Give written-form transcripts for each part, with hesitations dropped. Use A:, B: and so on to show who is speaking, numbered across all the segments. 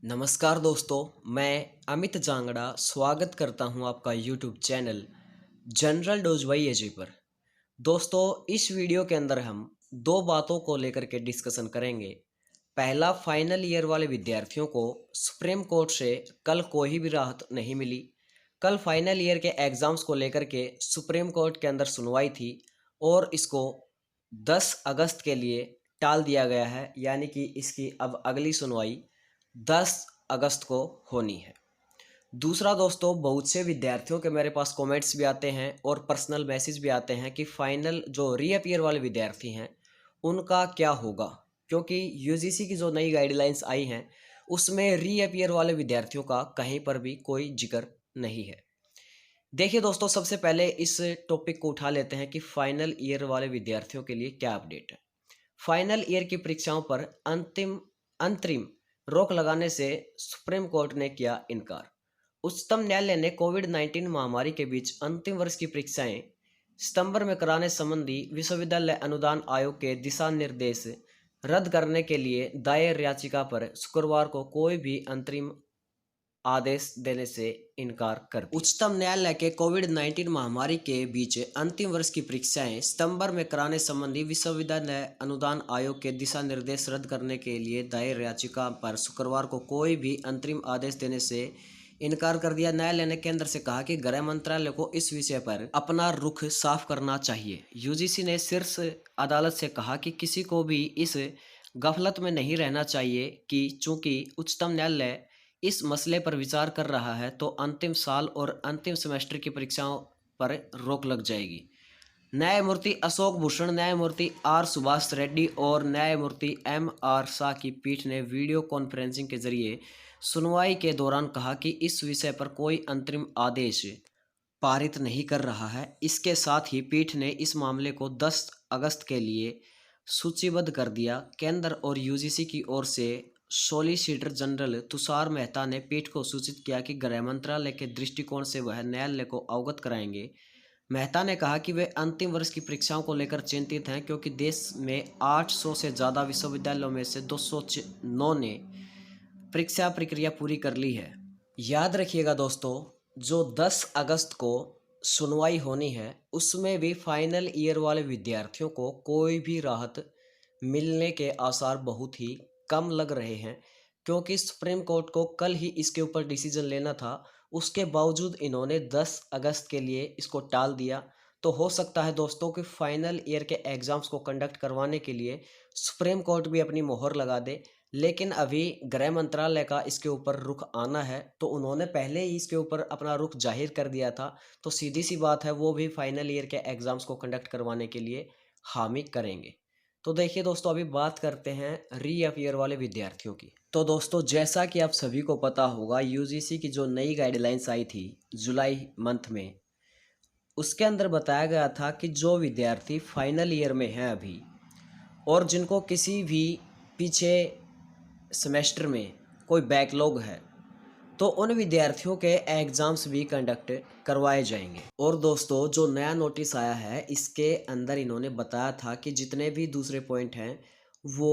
A: नमस्कार दोस्तों, मैं अमित जांगड़ा स्वागत करता हूं आपका YouTube channel general dose Y AG पर। दोस्तों, इस वीडियो के अंदर हम दो बातों को लेकर के डिस्कशन करेंगे। पहला, फाइनल ईयर वाले विद्यार्थियों को सुप्रीम कोर्ट से कल कोई भी राहत नहीं मिली। कल फाइनल ईयर के एग्ज़ाम्स को लेकर के सुप्रीम कोर्ट के अंदर सुनवाई थी और इसको 10 अगस्त के लिए टाल दिया गया है, यानी कि इसकी अब अगली सुनवाई 10 अगस्त को होनी है। दूसरा दोस्तों, बहुत से विद्यार्थियों के मेरे पास कमेंट्स भी आते हैं और पर्सनल मैसेज भी आते हैं कि फाइनल जो रीअपीयर वाले विद्यार्थी हैं उनका क्या होगा, क्योंकि यूजीसी की जो नई गाइडलाइंस आई हैं उसमें रीअपीयर वाले विद्यार्थियों का कहीं पर भी कोई जिक्र नहीं है। देखिए दोस्तों, सबसे पहले इस टॉपिक को उठा लेते हैं कि फाइनल ईयर वाले विद्यार्थियों के लिए क्या अपडेट है। फाइनल ईयर की परीक्षाओं पर अंतरिम रोक लगाने से सुप्रीम कोर्ट ने किया इनकार। उच्चतम न्यायालय ने कोविड-19 महामारी के बीच अंतिम वर्ष की परीक्षाएं सितंबर में कराने संबंधी विश्वविद्यालय अनुदान आयोग के दिशा निर्देश रद्द करने के लिए दायर याचिका पर शुक्रवार को कोई भी अंतरिम आदेश देने से इनकार कर दिया। उच्चतम न्यायालय के कोविड-19 महामारी के बीच अंतिम वर्ष की परीक्षाएं सितंबर में कराने संबंधी विश्वविद्यालय अनुदान आयोग के दिशा निर्देश रद्द करने के लिए दायर याचिका पर शुक्रवार को कोई भी अंतरिम आदेश देने से इनकार कर दिया। न्यायालय ने केंद्र से कहा कि गृह मंत्रालय को इस विषय पर अपना रुख साफ करना चाहिए। यूजीसी ने शीर्ष अदालत से कहा कि किसी को भी इस गफलत में नहीं रहना चाहिए कि चूंकि उच्चतम न्यायालय इस मसले पर विचार कर रहा है तो अंतिम साल और अंतिम सेमेस्टर की परीक्षाओं पर रोक लग जाएगी। न्यायमूर्ति अशोक भूषण, न्यायमूर्ति आर सुभाष रेड्डी और न्यायमूर्ति एम आर शाह की पीठ ने वीडियो कॉन्फ्रेंसिंग के जरिए सुनवाई के दौरान कहा कि इस विषय पर कोई अंतरिम आदेश पारित नहीं कर रहा है। इसके साथ ही पीठ ने इस मामले को 10 अगस्त के लिए सूचीबद्ध कर दिया। केंद्र और यूजीसी की ओर से सॉलिसिटर जनरल तुषार मेहता ने पीठ को सूचित किया कि गृह मंत्रालय के दृष्टिकोण से वह न्यायालय को अवगत कराएंगे। मेहता ने कहा कि वे अंतिम वर्ष की परीक्षाओं को लेकर चिंतित हैं, क्योंकि देश में 800 से ज़्यादा विश्वविद्यालयों में से 209 ने परीक्षा प्रक्रिया पूरी कर ली है। याद रखिएगा दोस्तों, जो 10 अगस्त को सुनवाई होनी है उसमें भी फाइनल ईयर वाले विद्यार्थियों को कोई भी राहत मिलने के आसार बहुत ही कम लग रहे हैं, क्योंकि सुप्रीम कोर्ट को कल ही इसके ऊपर डिसीजन लेना था। उसके बावजूद इन्होंने 10 अगस्त के लिए इसको टाल दिया। तो हो सकता है दोस्तों कि फाइनल ईयर के एग्ज़ाम्स को कंडक्ट करवाने के लिए सुप्रीम कोर्ट भी अपनी मोहर लगा दे, लेकिन अभी गृह मंत्रालय का इसके ऊपर रुख आना है, तो उन्होंने पहले ही इसके ऊपर अपना रुख जाहिर कर दिया था। तो सीधी सी बात है, वो भी फाइनल ईयर के एग्ज़ाम्स को कंडक्ट करवाने के लिए हामी करेंगे। तो देखिए दोस्तों, अभी बात करते हैं रीअपीयर वाले विद्यार्थियों की। तो दोस्तों, जैसा कि आप सभी को पता होगा, यूजीसी की जो नई गाइडलाइंस आई थी जुलाई मंथ में, उसके अंदर बताया गया था कि जो विद्यार्थी फाइनल ईयर में हैं अभी और जिनको किसी भी पीछे सेमेस्टर में कोई बैकलॉग है, तो उन विद्यार्थियों के एग्ज़ाम्स भी कंडक्ट करवाए जाएंगे। और दोस्तों, जो नया नोटिस आया है इसके अंदर इन्होंने बताया था कि जितने भी दूसरे पॉइंट हैं वो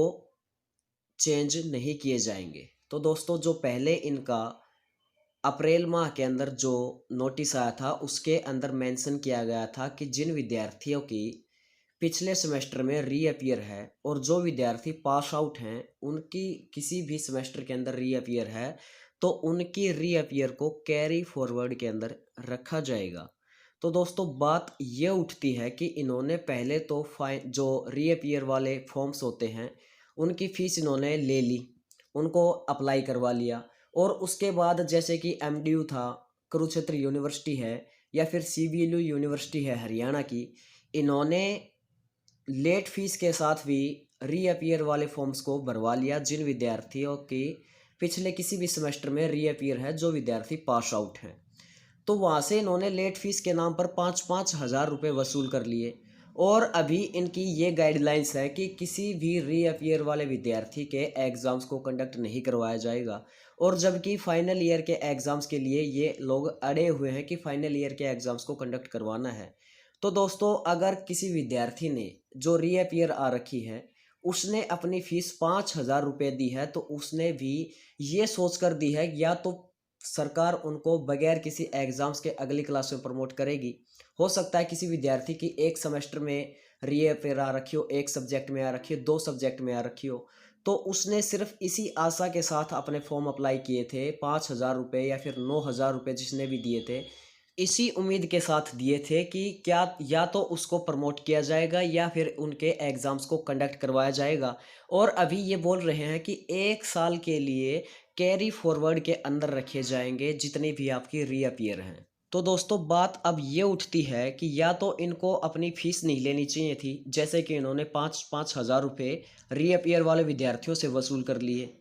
A: चेंज नहीं किए जाएंगे। तो दोस्तों, जो पहले इनका अप्रैल माह के अंदर जो नोटिस आया था उसके अंदर मेंशन किया गया था कि जिन विद्यार्थियों की पिछले सेमेस्टर में रीअपीयर है और जो विद्यार्थी पास आउट हैं उनकी किसी भी सेमेस्टर के अंदर रीअपीयर है, तो उनकी रीअपीयर को कैरी फॉरवर्ड के अंदर रखा जाएगा। तो दोस्तों, बात ये उठती है कि इन्होंने पहले तो जो रीअपीयर वाले फॉर्म्स होते हैं उनकी फ़ीस इन्होंने ले ली, उनको अप्लाई करवा लिया, और उसके बाद जैसे कि एमडीयू था, कुरुक्षेत्र यूनिवर्सिटी है, या फिर सीबीएलयू यूनिवर्सिटी है हरियाणा की, इन्होंने लेट फीस के साथ भी रीअपीयर वाले फॉर्म्स को भरवा लिया जिन विद्यार्थियों की पिछले किसी भी सेमेस्टर में रीअपीयर है, जो विद्यार्थी पास आउट हैं। तो वहाँ से इन्होंने लेट फीस के नाम पर 5-5 हज़ार रुपये वसूल कर लिए। और अभी इनकी ये गाइडलाइंस है कि किसी भी रीअपीयर वाले विद्यार्थी के एग्ज़ाम्स को कंडक्ट नहीं करवाया जाएगा। और जबकि फाइनल ईयर के एग्ज़ाम्स के लिए ये लोग अड़े हुए हैं कि फाइनल ईयर के एग्ज़ाम्स को कंडक्ट करवाना है। तो दोस्तों, अगर किसी विद्यार्थी ने जो रीअपीयर आ रखी है उसने अपनी फीस 5,000 रुपये दी है, तो उसने भी ये सोच कर दी है या तो सरकार उनको बगैर किसी एग्ज़ाम्स के अगली क्लास में प्रमोट करेगी। हो सकता है किसी विद्यार्थी की एक सेमेस्टर में रीअपीयर आ रखी हो, एक सब्जेक्ट में आ रखी हो, 2 सब्जेक्ट में आ रखी हो, तो उसने सिर्फ़ इसी आशा के साथ अपने फॉर्म अप्लाई किए थे, 5,000 रुपये या फिर 9,000 रुपये जिसने भी दिए थे, इसी उम्मीद के साथ दिए थे कि क्या या तो उसको प्रमोट किया जाएगा या फिर उनके एग्ज़ाम्स को कंडक्ट करवाया जाएगा। और अभी ये बोल रहे हैं कि 1 साल के लिए कैरी फॉरवर्ड के अंदर रखे जाएँगे जितने भी आपकी रीअपीयर हैं। तो दोस्तों बात अब ये उठती है कि या तो इनको अपनी फ़ीस नहीं लेनी चाहिए थी, जैसे कि इन्होंने 5-5 हज़ार रुपये रीअपीयर वाले विद्यार्थियों से वसूल कर लिए।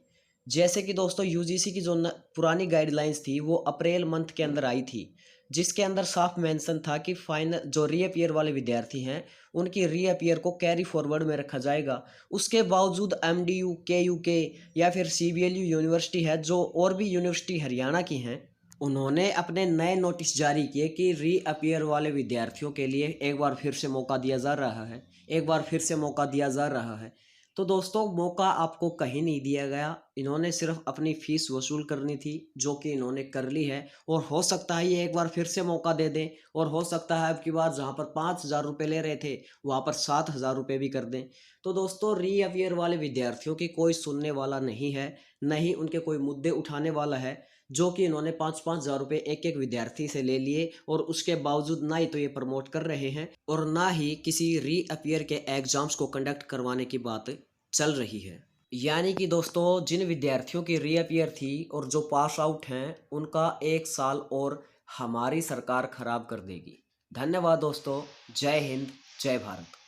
A: जैसे कि दोस्तों यूजीसी की जो पुरानी गाइडलाइंस थी वो अप्रैल मंथ के अंदर आई थी, जिसके अंदर साफ मेंशन था कि फाइनल जो रीअपीयर वाले विद्यार्थी हैं उनकी रीअपीयर को कैरी फॉरवर्ड में रखा जाएगा। उसके बावजूद एमडीयू, केयूके या फिर सीबीएलयू यूनिवर्सिटी है, जो और भी यूनिवर्सिटी हरियाणा की हैं, उन्होंने अपने नए नोटिस जारी किए कि रीअपीयर वाले विद्यार्थियों के लिए एक बार फिर से मौका दिया जा रहा है, एक बार फिर से मौका दिया जा रहा है। तो दोस्तों मौका आपको कहीं नहीं दिया गया, इन्होंने सिर्फ अपनी फ़ीस वसूल करनी थी, जो कि इन्होंने कर ली है। और हो सकता है ये एक बार फिर से मौका दे दें, और हो सकता है अब की बार जहाँ पर 5,000 रुपये ले रहे थे वहाँ पर 7,000 रुपये भी कर दें। तो दोस्तों रीअपीयर वाले विद्यार्थियों की कोई सुनने वाला नहीं है, न ही उनके कोई मुद्दे उठाने वाला है, जो कि इन्होंने 5-5 हज़ार रुपये एक-एक विद्यार्थी से ले लिए, और उसके बावजूद ना ही तो ये प्रमोट कर रहे हैं और ना ही किसी रीअपीयर के एग्ज़ाम्स को कंडक्ट करवाने की बात चल रही है। यानी कि दोस्तों जिन विद्यार्थियों की रीअपीयर थी और जो पास आउट हैं, उनका 1 साल और हमारी सरकार खराब कर देगी। धन्यवाद दोस्तों। जय हिंद, जय भारत।